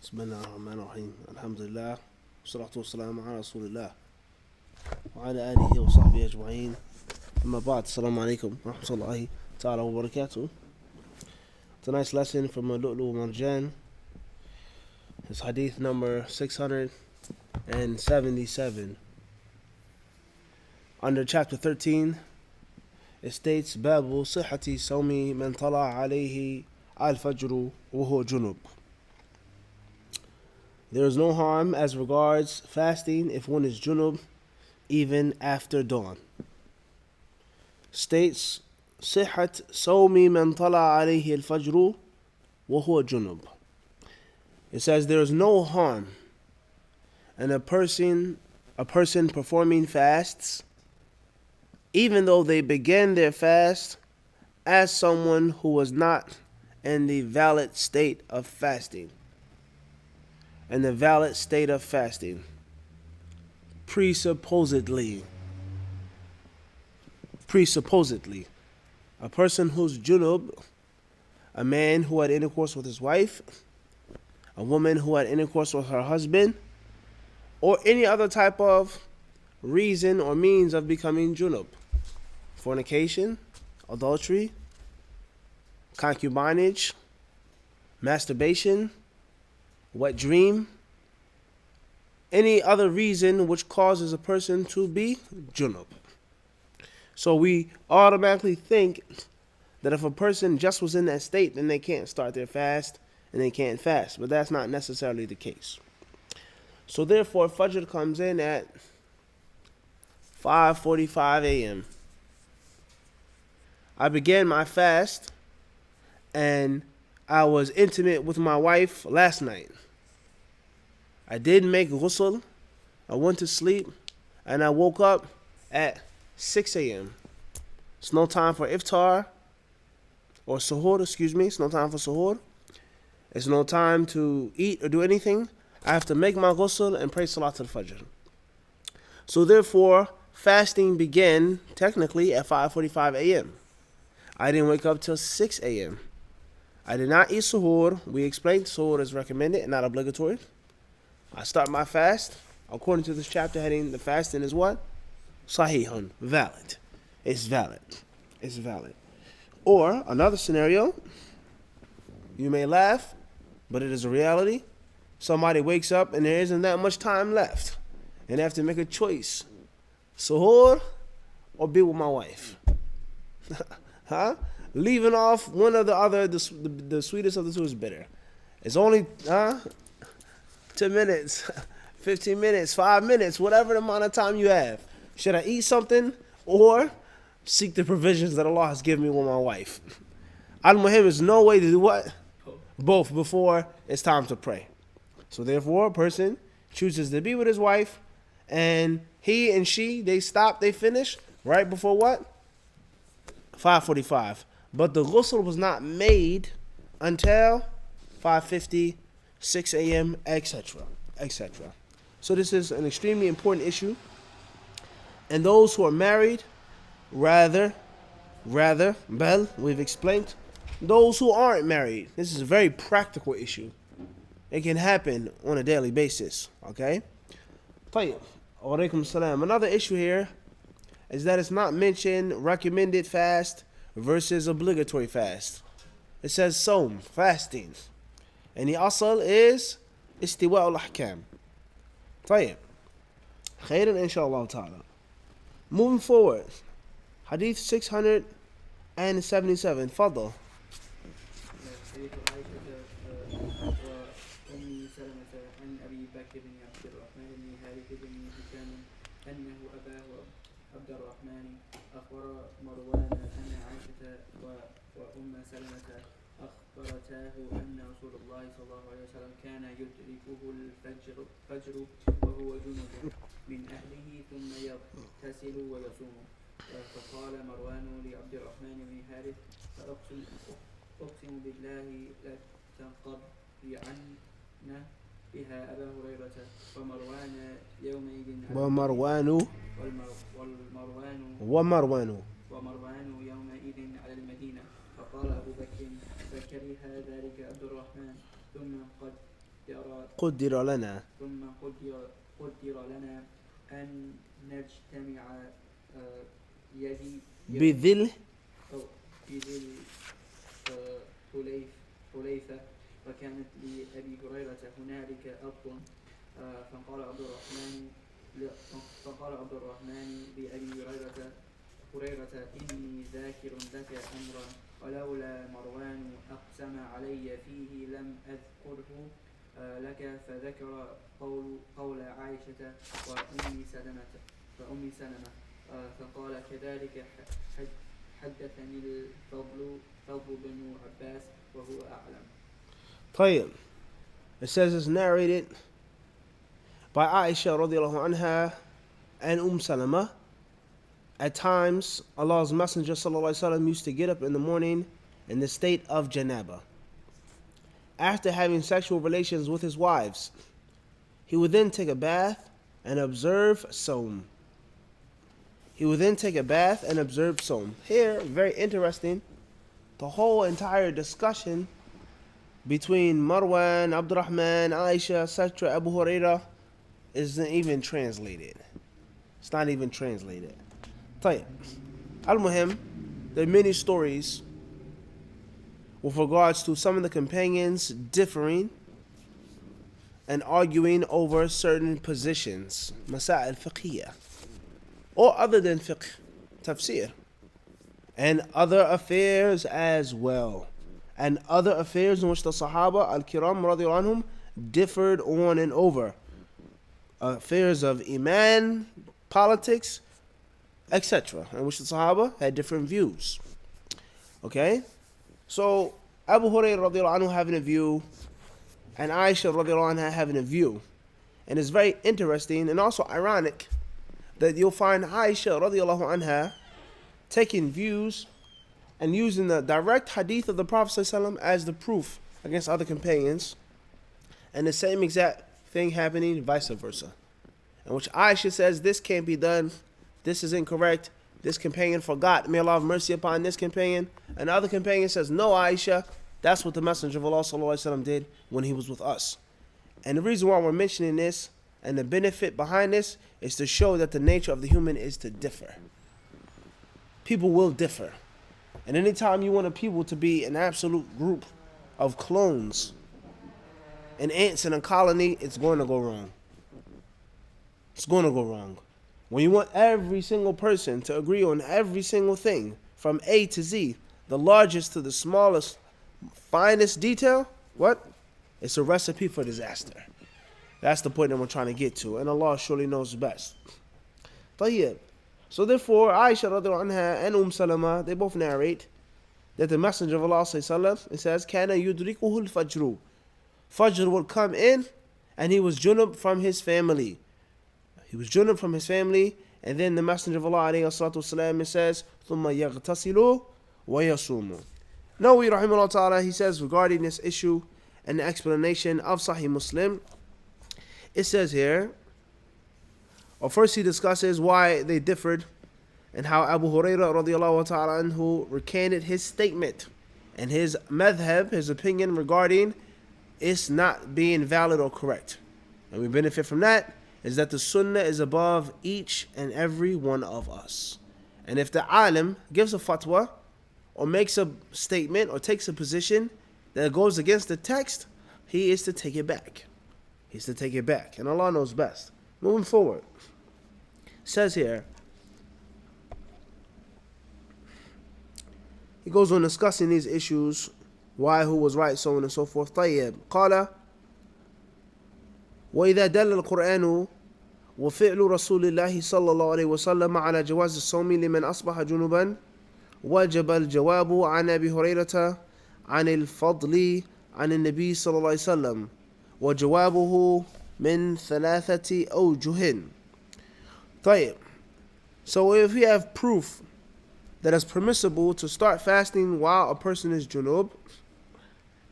بسم الله الرحمن الرحيم الحمد لله والصلاة والسلام على رسول الله وعلى آله وصحبه أجمعين أما بعد السلام عليكم ورحمة الله تعالى وبركاته. Tonight's lesson from Lu'lu Marjan is hadith number 677. Under chapter 13 it states Babu Sihati Sawmi Man Tala Alayhi Al-Fajru Wuhu Junub. There is no harm as regards fasting if one is junub even after dawn. States Sihat Sawmi Man Tala Alayhi Al-Fajru Wuhu Junub. It says there is no harm in a person performing fasts even though they began their fast as someone who was not in the valid state of fasting. In the valid state of fasting. Presupposedly. A person who's junub, a man who had intercourse with his wife, a woman who had intercourse with her husband, or any other type of reason or means of becoming junub. Fornication, adultery, concubinage, masturbation, wet dream, any other reason which causes a person to be junub. So we automatically think that if a person just was in that state, then they can't start their fast and they can't fast. But that's not necessarily the case. So therefore, Fajr comes in at 5:45 a.m. I began my fast and I was intimate with my wife last night. I did make ghusl, I went to sleep, and I woke up at 6 a.m. It's no time for iftar, or suhoor, it's no time for suhoor. It's no time to eat or do anything. I have to make my ghusl and pray salat al-fajr. So therefore, fasting began technically at 5:45 a.m. I didn't wake up till 6 a.m. I did not eat suhoor. We explained suhoor is recommended and not obligatory. I start my fast. According to this chapter heading, the fasting is what? Sahihun, valid. It's valid. Or another scenario, you may laugh, but it is a reality. Somebody wakes up and there isn't that much time left, and they have to make a choice: suhoor or be with my wife. Leaving off one or the other, the sweetest of the two is bitter. It's only 10 minutes, 15 minutes, 5 minutes, whatever the amount of time you have. Should I eat something or seek the provisions that Allah has given me with my wife? Al-Muhim is no way to do what? Both before it's time to pray. So therefore, a person chooses to be with his wife, and he and she, they finish right before what? 5:45. But the ghusl was not made until 5:50, 6 a.m., etc. So this is an extremely important issue. And those who are married, rather, we've explained. Those who aren't married, this is a very practical issue. It can happen on a daily basis, okay? طيب. Walaikum salam. Another issue here is that it's not mentioned recommended fast versus obligatory fast. It says sawm, fasting. And the asal is istiwa al-ahkam. طيب. Khairan inshallah ta'ala. Moving forward. Hadith 677. Fadl. أنه أباه عبد الرحمن أخبر مروان أن عائشة وأم سلمة أخبرتاه أن رسول الله صلى الله عليه وسلم كان يدركه الفجر وهو جنب من أهله ثم يغتسل ويصوم. فقال مروان لعبد الرحمن بن حارث أقسم بالله لتنقضين بها أبا هريرة. ومروان يومئذ على المدينة. فقال أبو بكر فكره ذلك عبد الرحمن ثم قدر لنا ثم قدر لنا أن نجتمع يدي بذل أو في ذي حليفة، فكانت لأبي هريرة هنالك أرض، فقال عبد الرحمن لأبي هريرة إني ذاكر لك أمرا، ولولا مروان أقسم علي فيه لم أذكره لك، فذكر قول عائشة وأم سلمة فقال كذلك حدثني الفضل بن عباس وهو أعلم. طيب. It says it's narrated by Aisha radiallahu anha and Salama. At times, Allah's Messenger sallallahu alaihi wasallam used to get up in the morning in the state of janaba. After having sexual relations with his wives, he would then take a bath and observe Sawm. Here, very interesting, the whole entire discussion between Marwan, Abdurrahman, Aisha, etc., Abu Huraira isn't even translated. It's not even translated. طيب. Al-Muhim, there are many stories with regards to some of the companions differing and arguing over certain positions, Masail fiqhiyah, or other than fiqh, tafsir, and other affairs as well. And other affairs in which the Sahaba al-Kiram radiallahu anhum differed on and over. Affairs of Iman, politics, etc., in which the Sahaba had different views. Okay? So, Abu Hurairah radiallahu anhu having a view, and Aisha radiallahu anha having a view. And it's very interesting and also ironic that you'll find Aisha radiallahu anha taking views and using the direct hadith of the Prophet ﷺ as the proof against other companions, and the same exact thing happening vice versa, in which Aisha says this can't be done, this is incorrect, this companion forgot, may Allah have mercy upon this companion, and the other companion says, no Aisha, that's what the Messenger of Allah ﷺ did when he was with us. And the reason why we're mentioning this and the benefit behind this is to show that the nature of the human is to differ. People will differ. And anytime you want a people to be an absolute group of clones and ants in a colony, it's going to go wrong. It's going to go wrong. When you want every single person to agree on every single thing, from A to Z, the largest to the smallest, finest detail, what? It's a recipe for disaster. That's the point that we're trying to get to, and Allah surely knows best. طيب. So therefore, Aisha radiallahu anha and Salama, they both narrate that the Messenger of Allah sallallahu, it says, كَانَ يُدْرِكُهُ الْفَجْرُ. Fajr would come in, and he was junub from his family. And then the Messenger of Allah alayhi it says, ثُمَّ يَغْتَسِلُ وَيَصُومُ. Nawawi rahimahullah ta'ala, he says regarding this issue and the explanation of Sahih Muslim, it says here, or first he discusses why they differed and how Abu Hurairah radiallahu ta'ala anhu recanted his statement and his madhab, his opinion regarding it's not being valid or correct. And we benefit from that is that the sunnah is above each and every one of us. And if the alim gives a fatwa or makes a statement or takes a position that goes against the text, he is to take it back. And Allah knows best. Moving forward. Says here, he goes on discussing these issues, why, who was right, so on and so forth. طيب. قال وإذا دل القرآن وفعل رسول الله صلى الله عليه وسلم على جواز الصوم لمن أصبح جنبا وجب الجواب عن أبي هريرة عن الفضل عن النبي صلى الله عليه وسلم وجوابه من ثلاثة أوجه. طيب. So if we have proof that it's permissible to start fasting while a person is junub,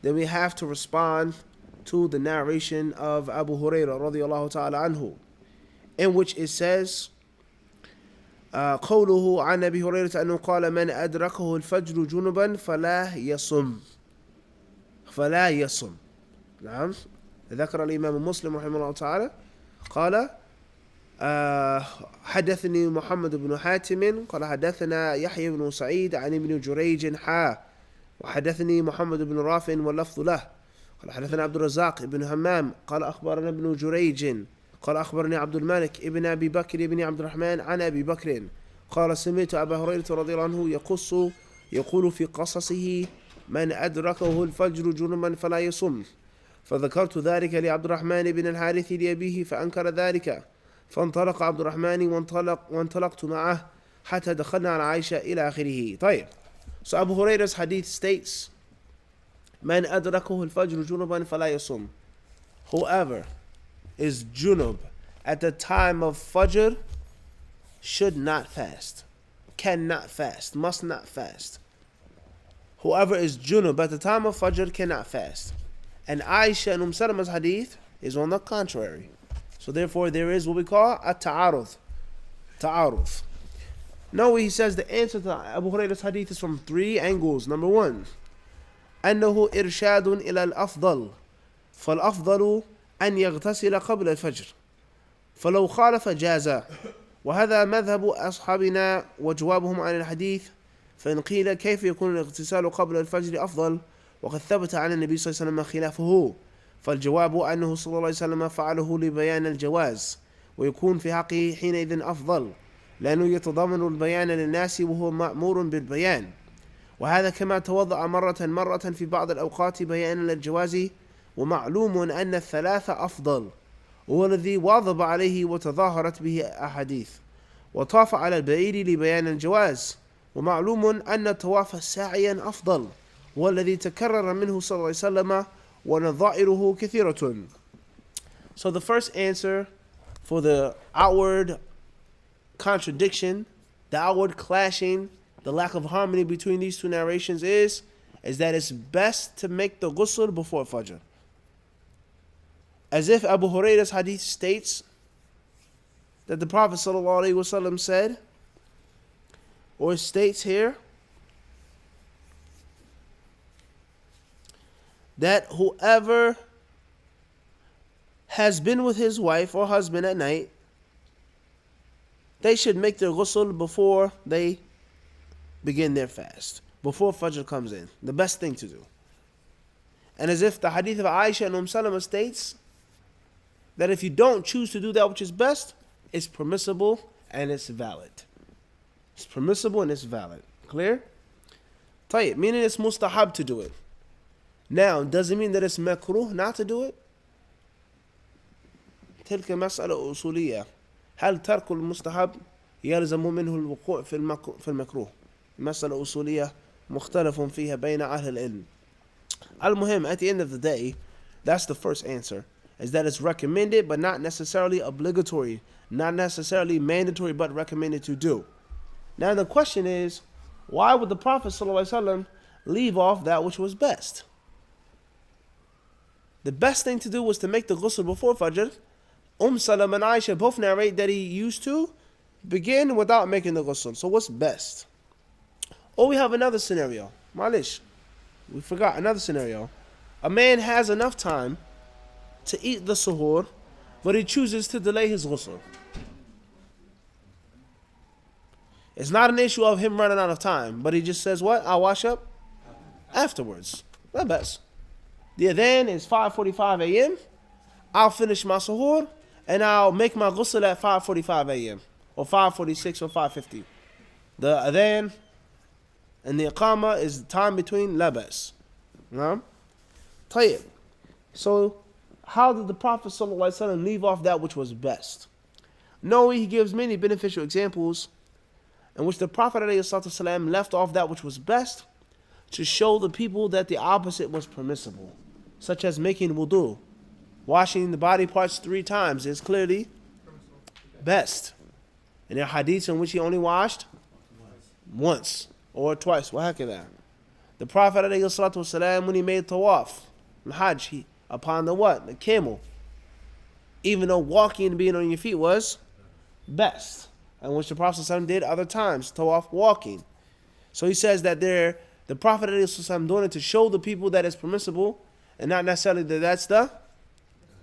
then we have to respond to the narration of Abu Hurairah radiyallahu ta'ala anhu, in which it says, قوله عن أبي هريرة أنه قال من أدركه الفجر جنبا فلا يصم. نعم. ذكر الإمام مسلم رحمه الله تعالى قال حدثني محمد بن حاتم قال حدثنا يحيى بن سعيد عن ابن جريج وحدثني محمد بن رافع واللفظ له قال حدثنا عبد الرزاق بن همام قال أخبرنا ابن جريج قال أخبرني عبد الملك ابن أبي بكر بن عبد الرحمن عن أبي بكر قال سمعت أبا هريرة رضي الله عنه يقول في قصصه من أدركه الفجر جنبا فلا يصم فذكرت ذلك لعبد الرحمن بن الحارث لأبيه فأنكر ذلك فانطلق عبد الرحمن وانطلقت معه حتى دخلنا على عائشة إلى آخره. طيب, so Abu Hurairah's hadith states من أدركه الفجر جنبا فلا يصم, whoever is junub at the time of fajr should not fast, cannot fast, must not fast. Whoever is junub at the time of fajr cannot fast. And Aisha and Salama's hadith is on the contrary. So therefore there is what we call a ta'arud. Ta'arud. No, he says the answer to Abu Hurairah's hadith is from three angles. Number one, أنه إرشاد إلى الأفضل فالأفضل أن يغتسل قبل الفجر فلو خالف جاز وهذا مذهب أصحابنا وجوابهم عن الحديث فإن قيل كيف يكون الاغتسال قبل الفجر أفضل وقد ثبت عن النبي صلى الله عليه وسلم خلافه فالجواب أنه صلى الله عليه وسلم فعله لبيان الجواز ويكون في حقه حينئذ أفضل لأنه يتضمن البيان للناس وهو مأمور بالبيان وهذا كما توضأ مرة في بعض الأوقات بيانا للجواز ومعلوم أن الثلاثة أفضل وهو الذي واظب عليه وتظاهرت به أحاديث وطاف على البعير لبيان الجواز ومعلوم أن الطواف ساعيا أفضل وهو الذي تكرر منه صلى الله عليه وسلم ونظائره كثيرة. So the first answer for the outward contradiction, the outward clashing, the lack of harmony between these two narrations is that it's best to make the ghusl before Fajr. As if Abu Hurairah's hadith states that the Prophet ﷺ said, or states here, that whoever has been with his wife or husband at night, they should make their ghusl before they begin their fast, before Fajr comes in. The best thing to do. And as if the hadith of Aisha and Salama states that if you don't choose to do that which is best, it's permissible and it's valid. It's permissible and it's valid. Clear? طيب, meaning it's mustahab to do it. Now, does it mean that it's makruh not to do it? تلك مسألة أصولية. هل ترك المستحب يلزم منه الوقوع في المكروه؟ مسألة أصولية مختلف فيها بين أهل العلم. المهم, at the end of the day, that's the first answer, is that it's recommended but not necessarily obligatory, not necessarily mandatory but recommended to do. Now the question is, why would the Prophet ﷺ leave off that which was best? The best thing to do was to make the ghusl before Fajr. Salam and Aisha both narrate that he used to begin without making the ghusl. So what's best? Or we have another scenario. Malish, we forgot another scenario. A man has enough time to eat the suhoor, but he chooses to delay his ghusl. It's not an issue of him running out of time, but he just says, what? I'll wash up afterwards. Not best. The adhan is 5:45 a.m. I'll finish my suhoor and I'll make my ghusl at 5:45 a.m. or 5:46 or 5:50. The adhan and the iqama is the time between labas. طيب. So, how did the Prophet ﷺ leave off that which was best? No, he gives many beneficial examples in which the Prophet ﷺ left off that which was best to show the people that the opposite was permissible, such as making wudu. Washing the body parts 3 times is clearly best. And there are hadiths in which he only washed once or twice. The Prophet ﷺ, when he made tawaf, hajj, upon the what? The camel. Even though walking and being on your feet was best. And which the Prophet ﷺ did other times, tawaf walking. So he says that the Prophet ﷺ doing it to show the people that it's permissible and not necessarily that that's the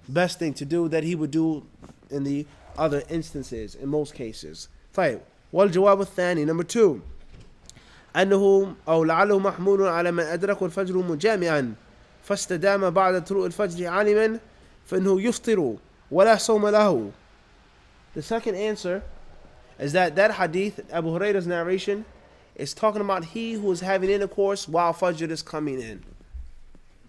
best thing to do that he would do in the other instances, in most cases. طيب. والجواب الثاني number 2 أنه أو لعله محمول على من أدرك الفجر مجامعا فاستدام بعد طلوع الفجر عالما فإنه يفطر ولا صوم له. The second answer is that hadith, Abu Hurairah's narration, is talking about he who is having intercourse while Fajr is coming in.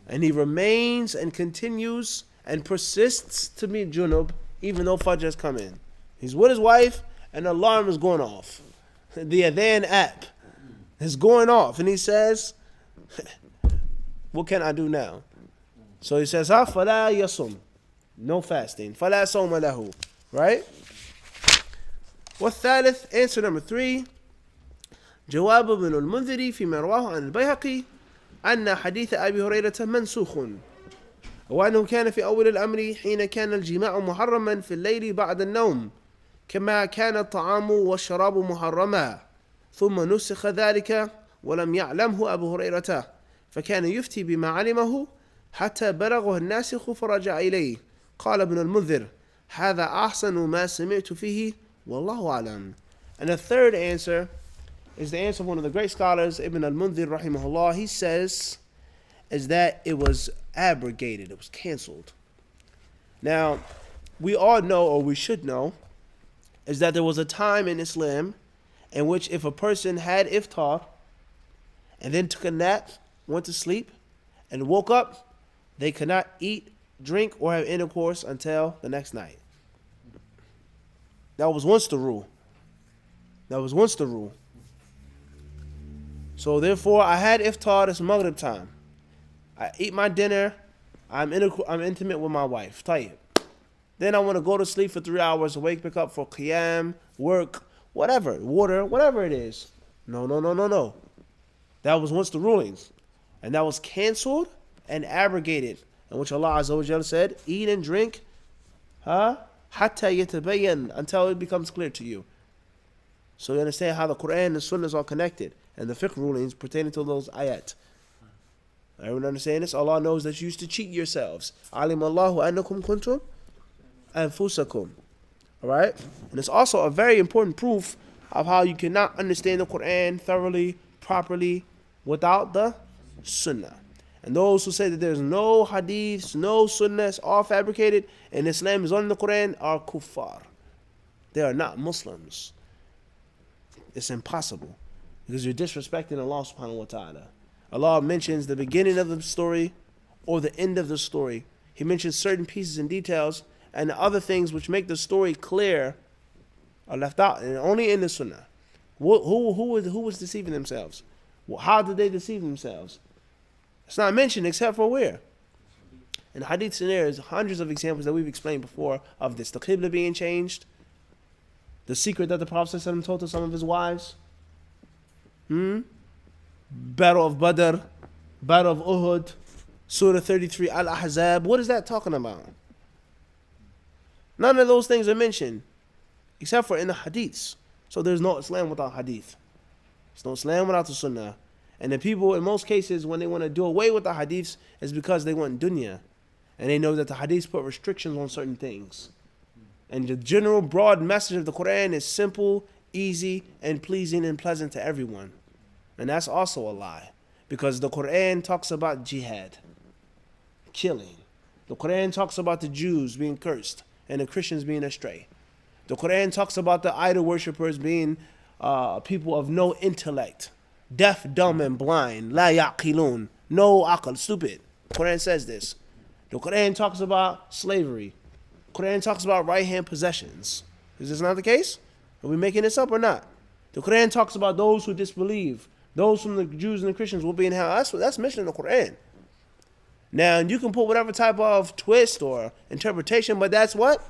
And he remains and continues and persists to be junub even though Fajr has come in. He's with his wife and the alarm is going off. The Adhan app is going off and he says, what can I do now? So he says, فَلَا يَصُمْ, no fasting. فَلَا صَوْمَ لَهُ. Right? والثالث, answer number 3, جواب ابن المنذر فيما رواه عن البيهقي أن حديث أبي هريرة منسوخ وأنه كان في أول الأمر حين كان الجماع محرما في الليل بعد النوم كما كان الطعام والشراب محرما ثم نسخ ذلك ولم يعلمه أبو هريرة فكان يفتي بما علمه حتى بلغه الناسخ فرجع إليه. قال ابن المنذر هذا أحسن ما سمعت فيه والله أعلم. And the third answer is the answer of one of the great scholars, Ibn al-Mundhir rahimahullah. He says is that it was abrogated, it was canceled. Now, we all know, or we should know, is that there was a time in Islam in which if a person had iftar and then took a nap, went to sleep, and woke up, they could not eat, drink, or have intercourse until the next night. That was once the rule. So therefore, I had iftar, it's Maghrib time. I eat my dinner, I'm intimate with my wife. Tayyib. Then I want to go to sleep for 3 hours, wake back up for qiyam, work, whatever, water, whatever it is. No. That was once the rulings. And that was canceled and abrogated. In which Allah Azza wa Jalla said, eat and drink, hatta yatabayyan, until it becomes clear to you. So you understand how the Quran and the Sunnah are connected, and the fiqh rulings pertaining to those ayat. Everyone understand this? Allah knows that you used to cheat yourselves. Alim Allahu annakum kuntum anfusakum. Alright? And it's also a very important proof of how you cannot understand the Quran thoroughly, properly, without the Sunnah. And those who say that there's no hadiths, no sunnahs, all fabricated, and Islam is on the Quran are kuffar. They are not Muslims. It's impossible. Because you're disrespecting Allah subhanahu wa ta'ala. Allah mentions the beginning of the story or the end of the story. He mentions certain pieces and details, and the other things which make the story clear are left out, and only in the Sunnah. Who was deceiving themselves? How did they deceive themselves? It's not mentioned except for where? In the hadiths, and there's hundreds of examples that we've explained before of this. The qibla being changed, the secret that the Prophet ﷺ told to some of his wives, Battle of Badr, Battle of Uhud, Surah 33, Al-Ahzab. What is that talking about? None of those things are mentioned except for in the hadiths. So there's no Islam without hadith. There's no Islam without the Sunnah. And the people, in most cases, when they want to do away with the hadiths, is because they want dunya. And they know that the hadiths put restrictions on certain things. And the general broad message of the Quran is simple, easy, and pleasing and pleasant to everyone. And that's also a lie. Because the Quran talks about jihad, killing. The Quran talks about the Jews being cursed and the Christians being astray. The Quran talks about the idol worshippers being people of no intellect, deaf, dumb, and blind. La yaqilun, no aql, stupid. The Quran says this. The Quran talks about slavery. The Quran talks about right-hand possessions. Is this not the case? Are we making this up or not? The Quran talks about those who disbelieve. Those from the Jews and the Christians will be in hell. That's mentioned in the Quran. Now, you can put whatever type of twist or interpretation, but that's what?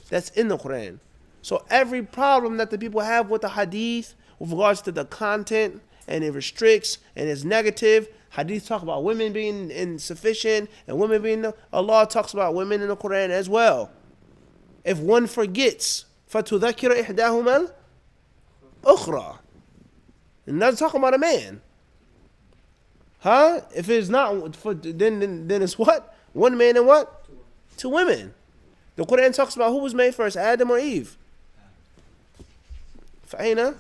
That's in the Quran. So every problem that the people have with the hadith, with regards to the content, and it restricts, and it's negative, hadith talk about women being insufficient, and women being, Allah talks about women in the Quran as well. If one forgets, فَتُذَكِّرَ إِحْدَاهُمَا الْأُخْرَى. And that's talking about a man. If it's not, then it's what? One man and what? to women. The Quran talks about who was made first, Adam or Eve. فَأَيْنَ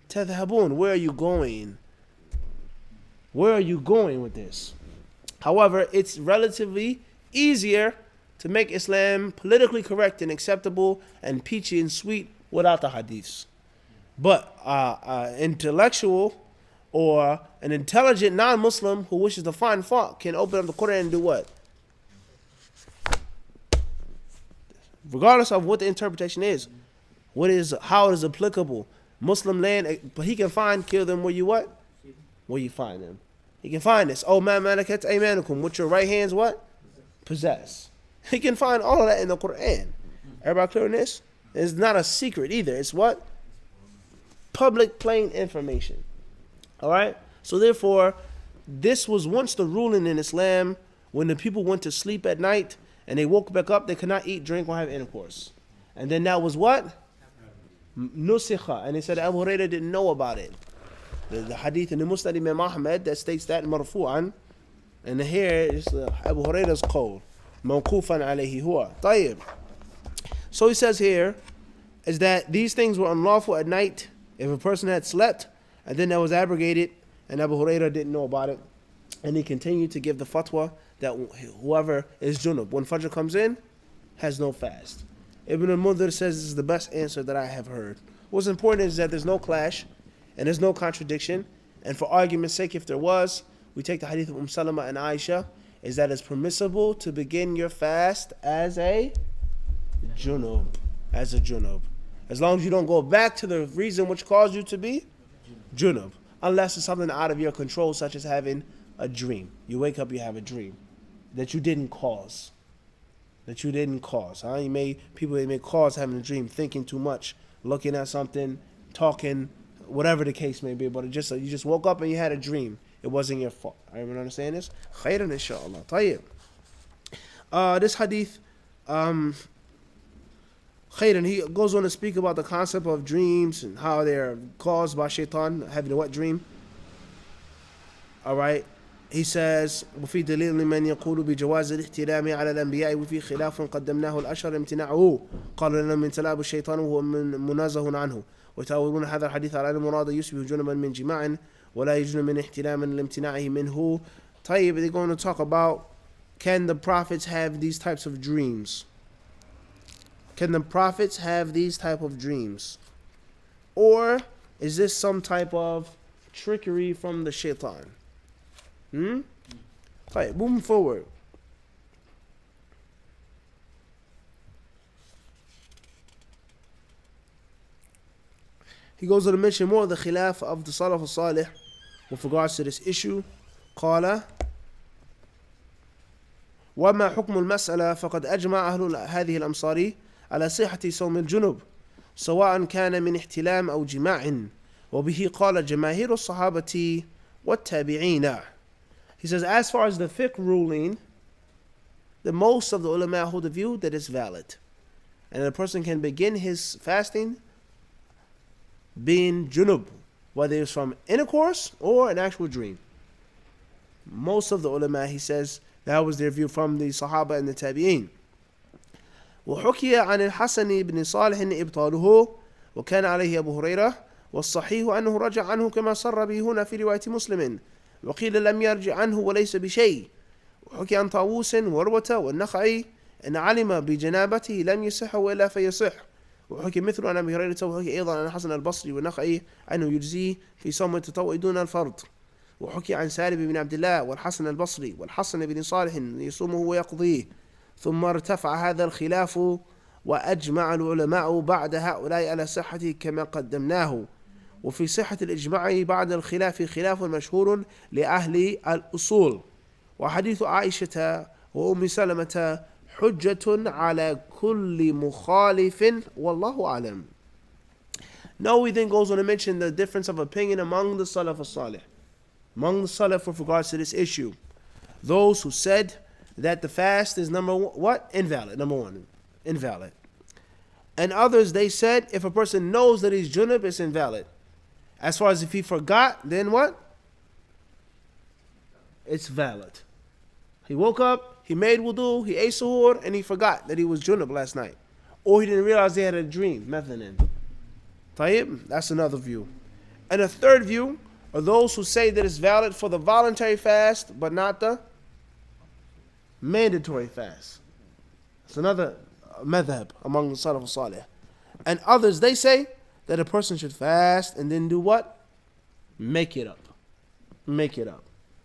تَذْهَبُونَ? Where are you going? Where are you going with this? However, it's relatively easier to make Islam politically correct and acceptable and peachy and sweet without the hadiths. But intellectual or an intelligent non-Muslim who wishes to find fault can open up the Quran and do what? Regardless of what the interpretation is, how it is applicable. Muslim land, but he can kill them where you what? Where you find them. He can find this. Oh, ma malakat aymanukum, with your right hands what? Possess. He can find all of that in the Quran. Everybody clear on this? It's not a secret either. It's what? Public plain information. Alright? So therefore, this was once the ruling in Islam. When the people went to sleep at night and they woke back up, they could not eat, drink, or have intercourse. And then that was what? Nusikha. And they said Abu Hurairah didn't know about it. The hadith in the Musnad Imam Ahmad that states that marfu'an. And here is Abu Hurairah's qawl. Mawqufan alayhi huwa. Tayyib. So he says here is that these things were unlawful at night if a person had slept, and then that was abrogated, and Abu Hurairah didn't know about it. And he continued to give the fatwa that whoever is junub, when Fajr comes in, has no fast. Ibn al-Mundhir says this is the best answer that I have heard. What's important is that there's no clash, and there's no contradiction. And for argument's sake, if there was, we take the hadith of Salama and Aisha, is that it's permissible to begin your fast as a junub. As a junub. As long as you don't go back to the reason which caused you to be junub. Unless it's something out of your control, such as having a dream. You wake up, you have a dream that you didn't cause. That you didn't cause. Huh? People may cause having a dream, thinking too much, looking at something, talking, whatever the case may be. But you just woke up and you had a dream. It wasn't your fault. Everyone understand this? Khairan inshallah. Tayyib. This hadith, Khairan, he goes on to speak about the concept of dreams and how they're caused by shaitan, having a wet dream. Alright. He says, وفي دليل لمن يقول بجواز الاحتلام على الأنبياء وفي خلاف قدمناه الأشهر امتناعه قال لنا من تلاب الشيطان وهو منازه عنه وتأولون هذا الحديث على المراد يشبه جنبا من جماع ولا يجن من احتلام لامتناعه منه. طيب, they're going to talk about, can the prophets have these types of dreams? Can the prophets have these type of dreams? Or is this some type of trickery from the shaitan? Right, moving forward. He goes on to mention more of the khilaf of the Salaf al-Salih with regards to this issue. قال وما حكم المسألة فقد أجمع أهل هذه الأمصار على صحة صوم الجنوب سواء كان من احتلام أو جماع وبه قال جماهير الصحابة والتابعين. He says, as far as the fiqh ruling, the most of the ulama hold the view that it's valid. And a person can begin his fasting being junub, whether it's from intercourse or an actual dream. Most of the ulama, he says, that was their view from the Sahaba and the Tabi'een. وحكي عن الحسن بن صالح إبطاله وكان عليه أبو هريرة والصحيح أنه رجع عنه كما صر به هنا في رواية مسلم وقيل لم يرجع عنه وليس بشيء. وحكي عن طاووس وروة والنخعي أن علم بجنابته لم يصح وإلا فيصح. وحكي مثل عن أبي هريرة وحكي أيضا عن الحسن البصري والنخعي أنه يجزيه في صوم التطوع دون الفرض. وحكي عن سالم بن عبد الله والحسن البصري والحسن بن صالح يصومه ويقضيه. ثم ارتفع هذا الخلاف وأجمع العلماء بعد هؤلاء على صحته كما قدمناه. وفي صحة الإجماع بعد الخلاف خلاف مشهور لأهل الأصول. وحديث عائشة وأم سلمة حجة على كل مخالف والله أعلم. Now he then goes on to mention the difference of opinion among the Salaf al-Salih. Among the Salaf with regards to this issue. Those who said that the fast is invalid. Number one, invalid. And others, they said if a person knows that he's junub, it's invalid. As far as if he forgot, then what? It's valid. He woke up, he made wudu, he ate suhoor, and he forgot that he was junub last night. Or he didn't realize he had a dream, methanonin. Tayyib, that's another view. And a third view are those who say that it's valid for the voluntary fast, but not the mandatory fast. It's another madhab among the Salaf al-Salih. And others, they say that a person should fast and then do what? Make it up. Make it up.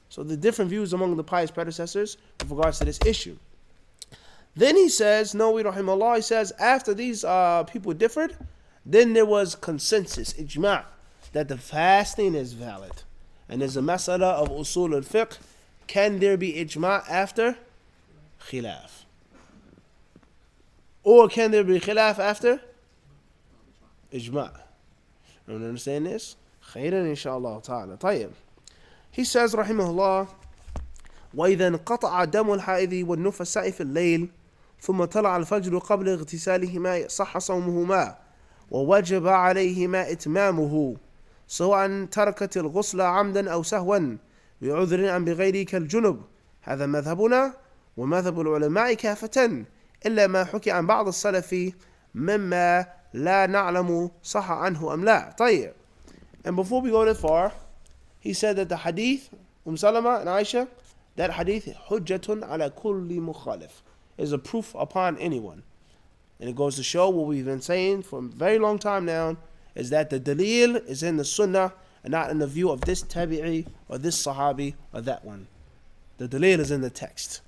So the different views among the pious predecessors with regards to this issue. Then he says, Nawawi rahimahullah, he says, after these people differed, then there was consensus, ijma', that the fasting is valid. And there's a mas'ala of usul al-fiqh. Can there be ijma' after khilaf? Or can there be khilaf after ijma'? You understand this? Khairan inshallah ta'ala. طيب. He says رحمه الله وإذا انقطع دم الحائض والنفساء في الليل ثم طلع الفجر قبل اغتسالهما صح صومهما ووجب عليهما إتمامه سواء تركت الغسل عمدا أو سهوا بعذر أم بغيره كالجنب. هذا مذهبنا ومذهب العلماء كافة إلا ما حكي عن بعض السلف مما لا نعلم صح عنه أم لا. طيب. And before we go that far, he said that the hadith, Salama and Aisha, that hadith, hujjatun ala kulli mukhalif, is a proof upon anyone. And it goes to show what we've been saying for a very long time now, is that the dalil is in the sunnah and not in the view of this tabi'i or this sahabi or that one. The dalil is in the text.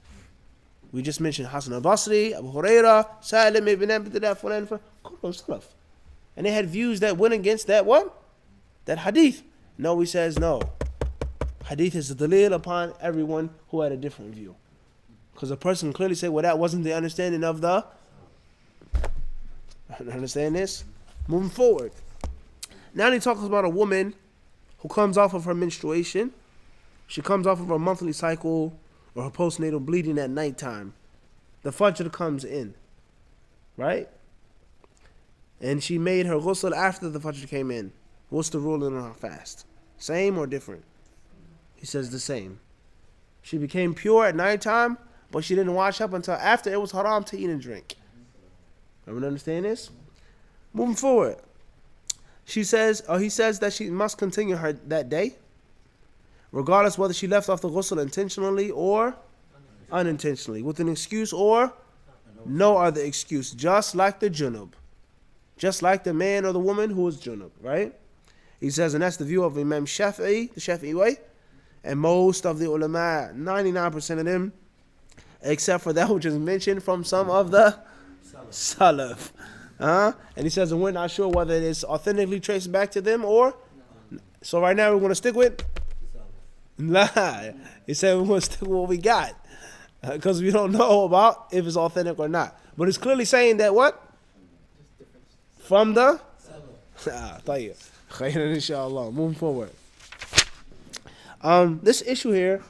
We just mentioned Hasan al-Basri, Abu Huraira, Salim ibn Abdullah, kullu salaf. And they had views that went against that what? That hadith. No, he says no. Hadith is the dalil upon everyone who had a different view. Because a person clearly said, well, that wasn't the understanding of the... Understand this? Moving forward. Now he talks about a woman who comes off of her menstruation. She comes off of her monthly cycle or her postnatal bleeding at nighttime. The fajr comes in. Right? And she made her ghusl after the fajr came in. What's the ruling on her fast? Same or different? He says the same. She became pure at nighttime, but she didn't wash up until after it was haram to eat and drink. Everyone understand this? Moving forward. He says that she must continue her that day, regardless whether she left off the ghusl intentionally or unintentionally, with an excuse or no other excuse, just like the junub. Just like the man or the woman who is junub, right? He says, and that's the view of Imam Shafi'i, the Shafi'i way, and most of the ulama, 99% of them, except for that which is mentioned from some of the Salaf. And he says, and we're not sure whether it is authentically traced back to them or... So right now we're going to stick with... Nah. He said we're going to stick with what we got. Because we don't know about if it's authentic or not. But it's clearly saying that what? From the... Tayyib. Khairan inshallah. Moving forward. This issue here,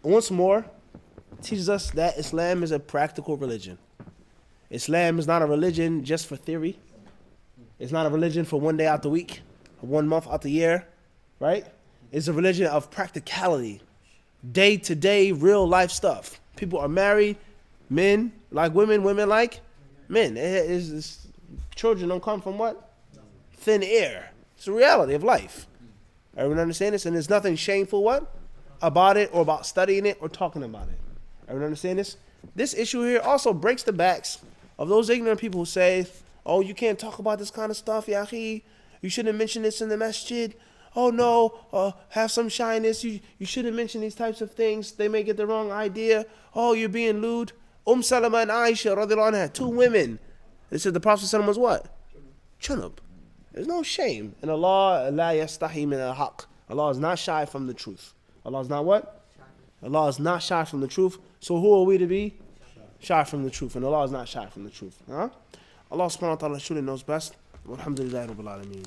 once more, teaches us that Islam is a practical religion. Islam is not a religion just for theory. It's not a religion for one day out the week, 1 month out the year, right? It's a religion of practicality, day-to-day, real-life stuff. People are married, men like women, women like men. Children don't come from what? Thin air. It's the reality of life. Everyone understand this? And there's nothing shameful what? About it or about studying it or talking about it. Everyone understand this? This issue here also breaks the backs of those ignorant people who say, oh, you can't talk about this kind of stuff, yahi. You shouldn't mention this in the masjid. Oh no, have some shyness. You shouldn't mention these types of things. They may get the wrong idea. Oh, you're being lewd. Salama and Aisha, radiallahu anha, 2 women. They said the Prophet ﷺ was what? Junub. There's no shame. And Allah, la yastahi min al-haq. Allah is not shy from the truth. Allah is not what? Allah is not shy from the truth. So who are we to be? Shy from the truth. And Allah is not shy from the truth. Allah subhanahu wa ta'ala surely knows best. Walhamdulillahi rabbil alameen.